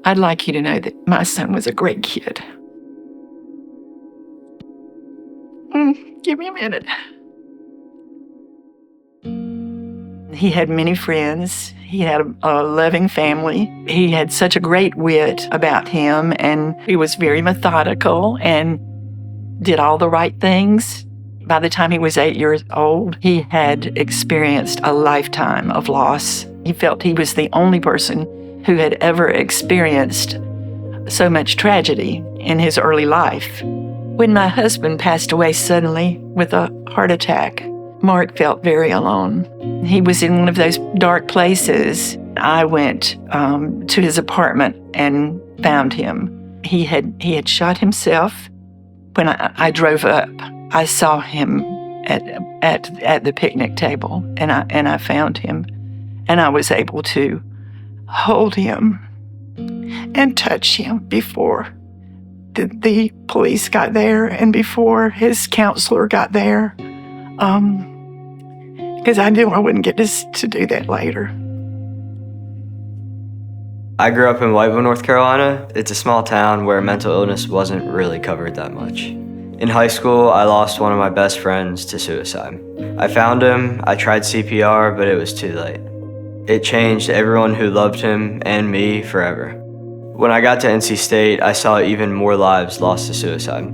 I'd like you to know that my son was a great kid. Give me a minute. He had many friends. He had a loving family. He had such a great wit about him, and he was very methodical and did all the right things. By the time he was 8 years old, he had experienced a lifetime of loss. He felt he was the only person who had ever experienced so much tragedy in his early life. When my husband passed away suddenly with a heart attack, Marc felt very alone. He was in one of those dark places. I went to his apartment and found him. He had shot himself. When I drove up, I saw him at the picnic table, and I found him, and I was able to hold him and touch him before the police got there and before his counselor got there. Because I knew I wouldn't get to do that later. I grew up in Whiteville, North Carolina. It's a small town where mental illness wasn't really covered that much. In high school, I lost one of my best friends to suicide. I found him, I tried CPR, but it was too late. It changed everyone who loved him and me forever. When I got to NC State, I saw even more lives lost to suicide.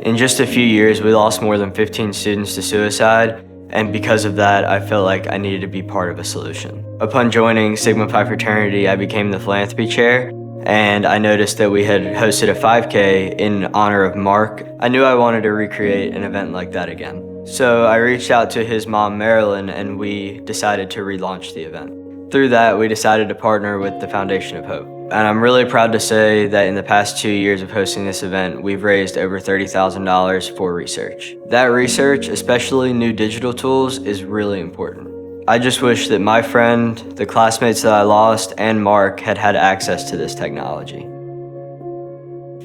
In just a few years, we lost more than 15 students to suicide, and because of that, I felt like I needed to be part of a solution. Upon joining Sigma Pi Fraternity, I became the philanthropy chair, and I noticed that we had hosted a 5K in honor of Marc. I knew I wanted to recreate an event like that again. So I reached out to his mom, Marilyn, and we decided to relaunch the event. Through that, we decided to partner with the Foundation of Hope. And I'm really proud to say that in the past 2 years of hosting this event, we've raised over $30,000 for research. That research, especially new digital tools, is really important. I just wish that my friend, the classmates that I lost, and Marc had access to this technology.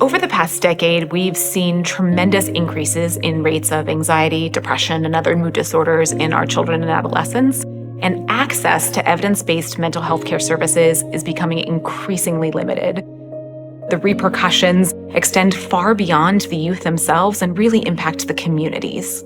Over the past decade, we've seen tremendous increases in rates of anxiety, depression, and other mood disorders in our children and adolescents. And access to evidence-based mental health care services is becoming increasingly limited. The repercussions extend far beyond the youth themselves and really impact the communities.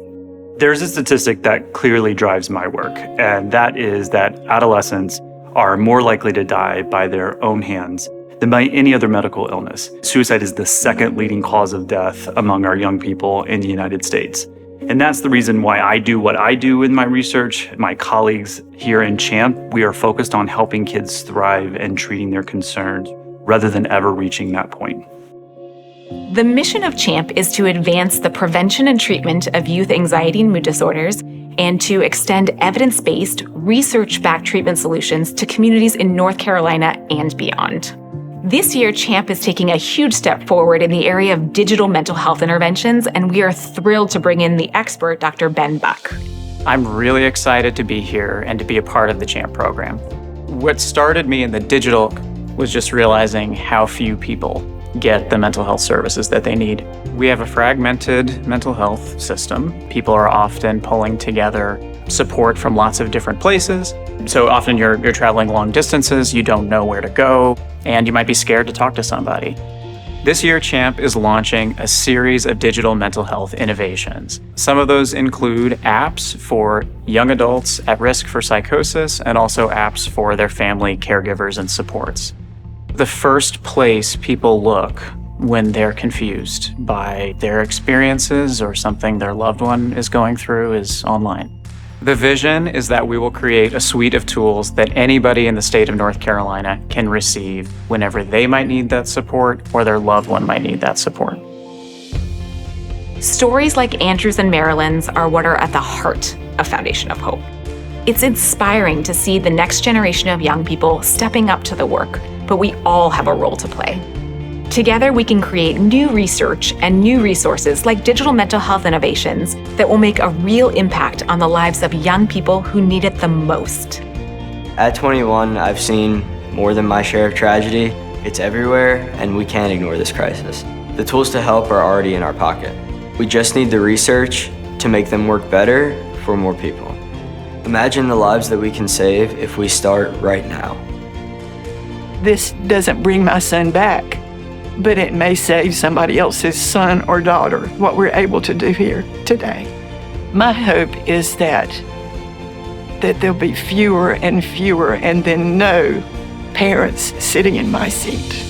There's a statistic that clearly drives my work, and that is that adolescents are more likely to die by their own hands than by any other medical illness. Suicide is the second leading cause of death among our young people in the United States. And that's the reason why I do what I do in my research. My colleagues here in CHAMP, we are focused on helping kids thrive and treating their concerns rather than ever reaching that point. The mission of CHAMP is to advance the prevention and treatment of youth anxiety and mood disorders and to extend evidence-based, research-backed treatment solutions to communities in North Carolina and beyond. This year, CHAMP is taking a huge step forward in the area of digital mental health interventions, and we are thrilled to bring in the expert, Dr. Ben Buck. I'm really excited to be here and to be a part of the CHAMP program. What started me in the digital was just realizing how few people get the mental health services that they need. We have a fragmented mental health system. People are often pulling together support from lots of different places. So often you're traveling long distances, you don't know where to go, and you might be scared to talk to somebody. This year, CHAMP is launching a series of digital mental health innovations. Some of those include apps for young adults at risk for psychosis and also apps for their family caregivers and supports. The first place people look when they're confused by their experiences or something their loved one is going through is online. The vision is that we will create a suite of tools that anybody in the state of North Carolina can receive whenever they might need that support or their loved one might need that support. Stories like Andrew's and Marilyn's are what are at the heart of Foundation of Hope. It's inspiring to see the next generation of young people stepping up to the work, but we all have a role to play. Together, we can create new research and new resources like digital mental health innovations that will make a real impact on the lives of young people who need it the most. At 21, I've seen more than my share of tragedy. It's everywhere, and we can't ignore this crisis. The tools to help are already in our pocket. We just need the research to make them work better for more people. Imagine the lives that we can save if we start right now. this doesn't bring my son back, but it may save somebody else's son or daughter, what we're able to do here today. My hope is that there'll be fewer and fewer and then no parents sitting in my seat.